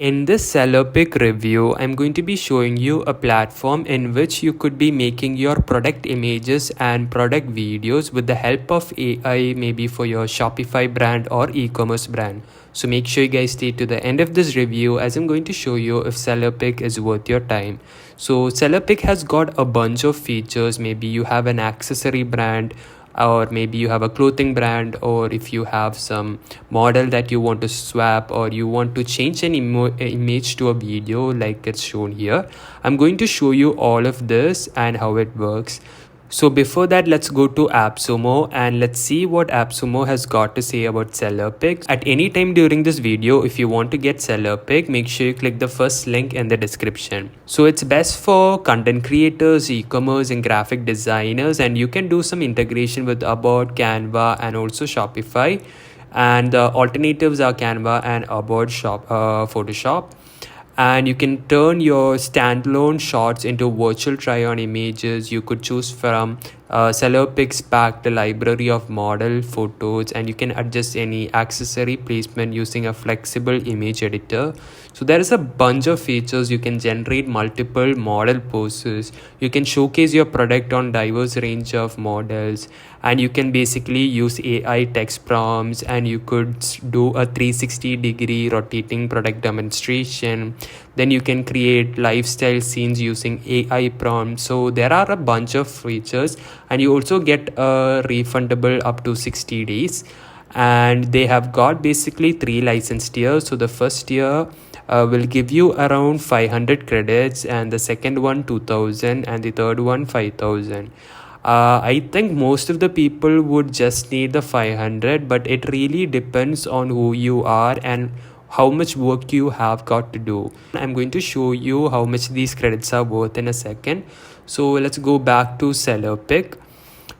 In this SellerPic review, I'm going to be showing you a platform in which you could be making your product images and product videos with the help of AI, maybe for your Shopify brand or e-commerce brand. So make sure you guys stay to the end of this review as I'm going to show you if SellerPic is worth your time. So SellerPic has got a bunch of features. Maybe you have an accessory brand, or maybe you have a clothing brand, or if you have some model that you want to swap, or you want to change an image to a video like it's shown here. I'm going to show you all of this and how it works. So before that, let's go to AppSumo and let's see what AppSumo has got to say about SellerPic. At any time during this video, if you want to get SellerPic, make sure you click the first link in the description. So it's best for content creators, e-commerce and graphic designers, and you can do some integration with About, Canva and also Shopify. And the alternatives are Canva and About Photoshop. And you can turn your standalone shots into virtual try-on images. You could choose from SellerPic's packed library of model photos, and you can adjust any accessory placement using a flexible image editor. So there is a bunch of features. You can generate multiple model poses. You can showcase your product on diverse range of models, and you can basically use AI text prompts, and you could do a 360-degree rotating product demonstration. Then you can create lifestyle scenes using AI prompts. So there are a bunch of features, and you also get a refundable up to 60 days. And they have got basically 3 licensed tiers. So the first tier will give you around 500 credits, and the second one 2000, and the third one 5000. I think most of the people would just need the 500, but it really depends on who you are and how much work you have got to do. I'm going to show you how much these credits are worth in a second. So let's go back to SellerPic.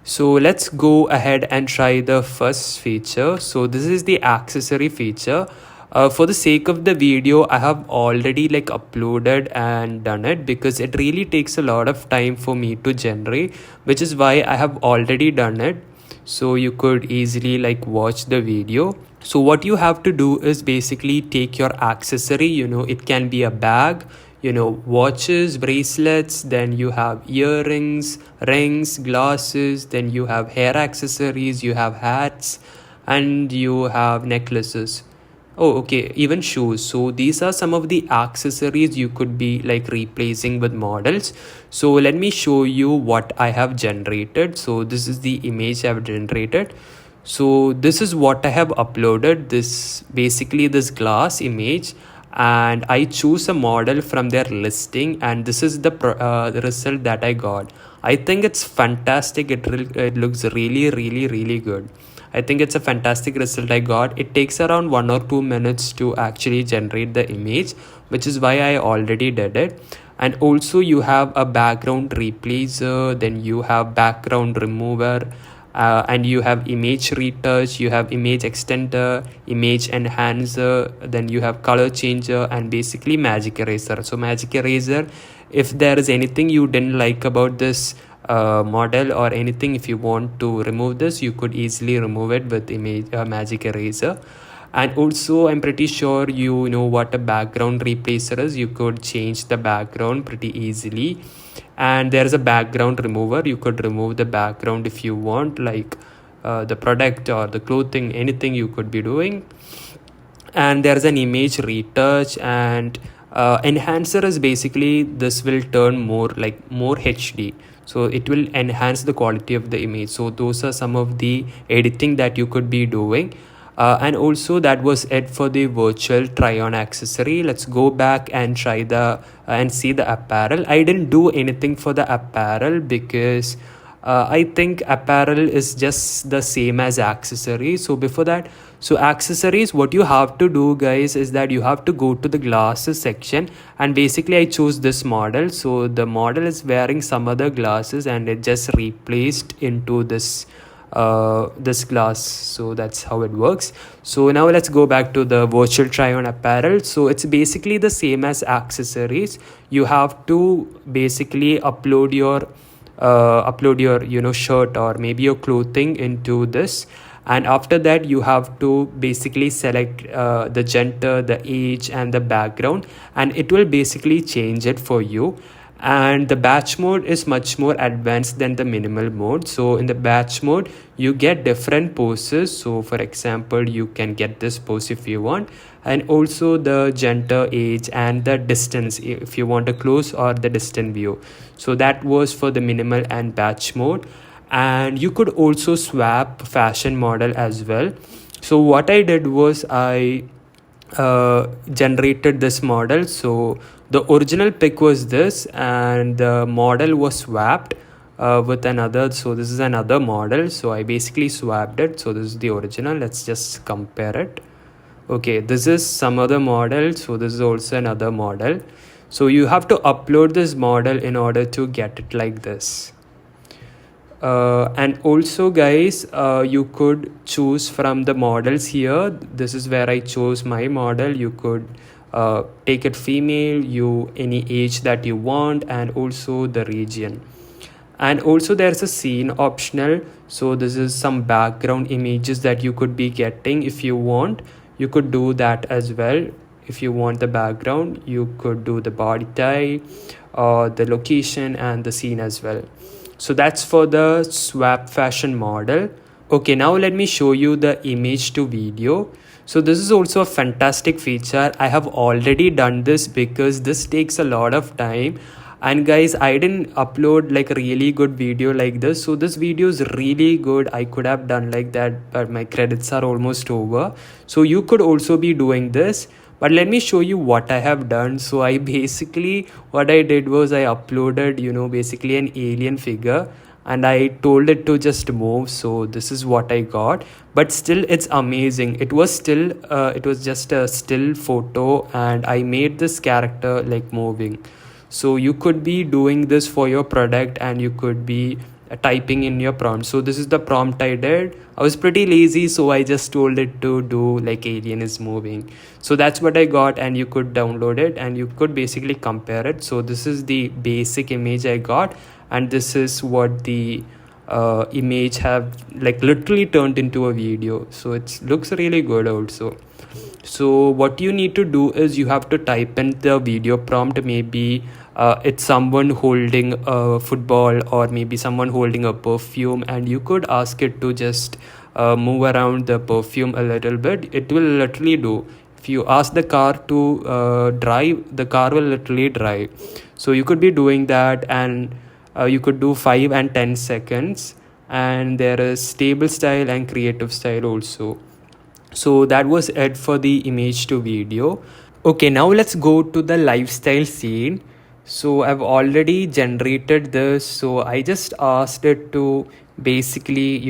So let's go ahead and try the first feature. So this is the accessory feature. For the sake of the video, I have already uploaded and done it, because it really takes a lot of time for me to generate, which is why I have already done it. So you could easily watch the video. So what you have to do is basically take your accessory, it can be a bag, watches, bracelets, then you have earrings, rings, glasses, then you have hair accessories, you have hats, and you have necklaces. Oh, okay, even shoes. So these are some of the accessories you could be replacing with models. So let me show you what I have generated. So this is the image I've generated. So this is what I have uploaded. This basically this glass image, and I choose a model from their listing, and this is the result that I got. I think it's fantastic. It looks really good. I think it's a fantastic result I got. It takes around 1 or 2 minutes to actually generate the image, which is why I already did it. And also you have a background replacer, then you have background remover, and you have image retouch, you have image extender, image enhancer, then you have color changer, and basically magic eraser. So magic eraser, if there is anything you didn't like about this model or anything, if you want to remove this, you could easily remove it with image magic eraser. And also I'm pretty sure you know what a background replacer is. You could change the background pretty easily. And there's a background remover. You could remove the background if you want, the product or the clothing, anything you could be doing. And there's an image retouch, and enhancer is basically this will turn more HD, so it will enhance the quality of the image. So those are some of the editing that you could be doing. And also that was it for the virtual try-on accessory. Let's go back and try and see the apparel. I didn't do anything for the apparel because I think apparel is just the same as accessories. So before that, so accessories, what you have to do, guys, is that you have to go to the glasses section, and basically I chose this model. So the model is wearing some other glasses, and it just replaced into this glass. So that's how it works. So now let's go back to the virtual try on apparel. So it's basically the same as accessories. You have to basically upload your shirt or maybe your clothing into this, And after that you have to basically select the gender, the age and the background, and it will basically change it for you. And the batch mode is much more advanced than the minimal mode. So in the batch mode you get different poses. So for example, you can get this pose if you want, and also the gender, age and the distance if you want a close or the distant view. So that was for the minimal and batch mode. And you could also swap fashion model as well. So what I did was I generated this model. So the original pic was this and the model was swapped with another. So this is another model, so I basically swapped it. So this is the original. Let's just compare it. Okay, this is some other model, so this is also another model. So you have to upload this model in order to get it like this. And also guys, you could choose from the models here. This is where I chose my model. You could take it female, you any age that you want, and also the region. And also there's a scene optional. So this is some background images that you could be getting. If you want, you could do that as well. If you want the background, you could do the body type, the location and the scene as well. So that's for the swap fashion model. Okay, now let me show you the image to video. So this is also a fantastic feature. I have already done this because this takes a lot of time. And guys, I didn't upload like a really good video like this. So this video is really good. I could have done like that, but my credits are almost over. So you could also be doing this. But let me show you what I have done. So I basically, what I did was I uploaded, basically an alien figure, and I told it to just move. So this is what I got. But still, it's amazing. It was just a still photo, and I made this character like moving. So you could be doing this for your product, and you could be typing in your prompt. So this is the prompt I did. I was pretty lazy, so I just told it to do like alien is moving. So that's what I got, and you could download it and you could basically compare it. So this is the basic image I got, and this is what the image have like literally turned into a video. So it looks really good also. So what you need to do is you have to type in the video prompt. Maybe it's someone holding a football, or maybe someone holding a perfume, and you could ask it to just move around the perfume a little bit. It will literally do. If you ask the car to drive, the car will literally drive. So you could be doing that, and you could do 5 and 10 seconds. And there is stable style and creative style also. So that was it for the image to video. Okay, now let's go to the lifestyle scene. So I've already generated this. So I just asked it to basically,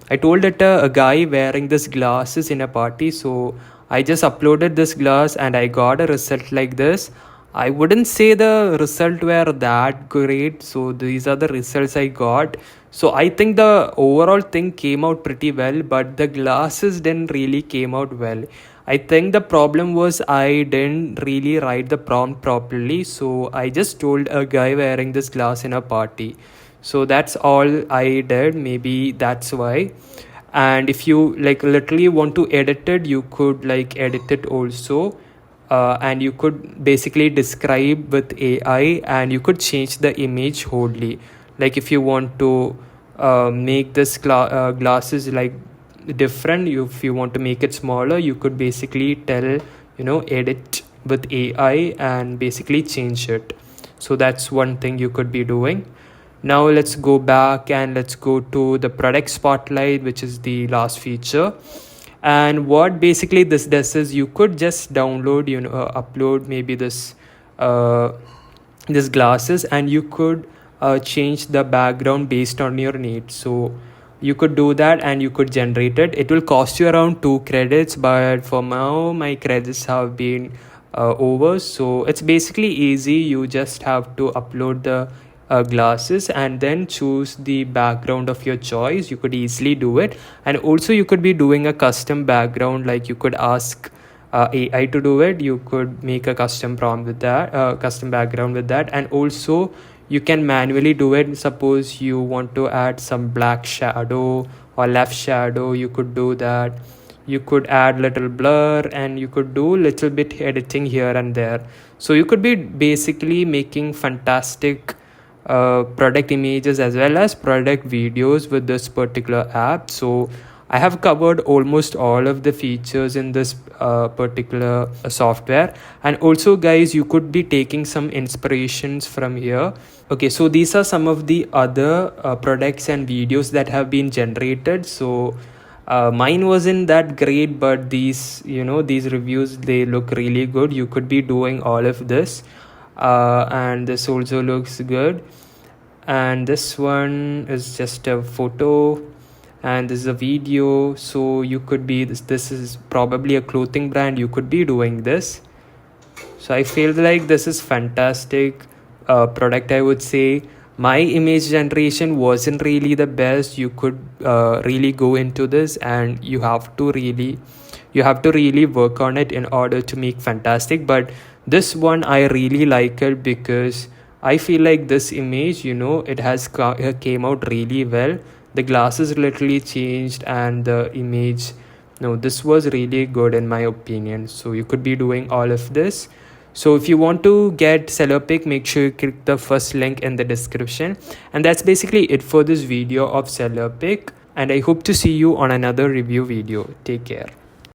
I told it a guy wearing this glasses in a party. So I just uploaded this glass and I got a result like this. I wouldn't say the result were that great. So these are the results I got. So I think the overall thing came out pretty well, but the glasses didn't really came out well. I think the problem was I didn't really write the prompt properly. So I just told a guy wearing this glass in a party. So that's all I did. Maybe that's why. And if you like literally want to edit it, you could like edit it also. And you could basically describe with AI, and you could change the image wholly. Like if you want to make this glasses like different, if you want to make it smaller, you could basically tell edit with AI and basically change it. So that's one thing you could be doing. Now let's go back and let's go to the product spotlight, which is the last feature. And what basically this does is you could just download upload maybe this glasses, and you could change the background based on your needs. So you could do that and you could generate it. It will cost you around 2 credits, but for now my credits have been over. So it's basically easy. You just have to upload the glasses and then choose the background of your choice. You could easily do it. And also you could be doing a custom background, like you could ask AI to do it. You could make a custom prompt with that, custom background with that. And also you can manually do it. Suppose you want to add some black shadow or left shadow, you could do that. You could add little blur, and you could do little bit editing here and there. So you could be basically making fantastic product images as well as product videos with this particular app. So I have covered almost all of the features in this particular software. And also guys, you could be taking some inspirations from here. Okay, so these are some of the other products and videos that have been generated. So mine wasn't that great, but these, these reviews, they look really good. You could be doing all of this, and this also looks good. And this one is just a photo, and this is a video. So you could be this is probably a clothing brand. You could be doing this. So I feel like this is fantastic product, I would say. My image generation wasn't really the best. You could really go into this, and you have to really work on it in order to make fantastic. But this one I really like it because I feel like this image, it has came out really well. The glasses literally changed, and the image, this was really good in my opinion. So you could be doing all of this. So if you want to get SellerPic, make sure you click the first link in the description. And that's basically it for this video of SellerPic. And I hope to see you on another review video. Take care.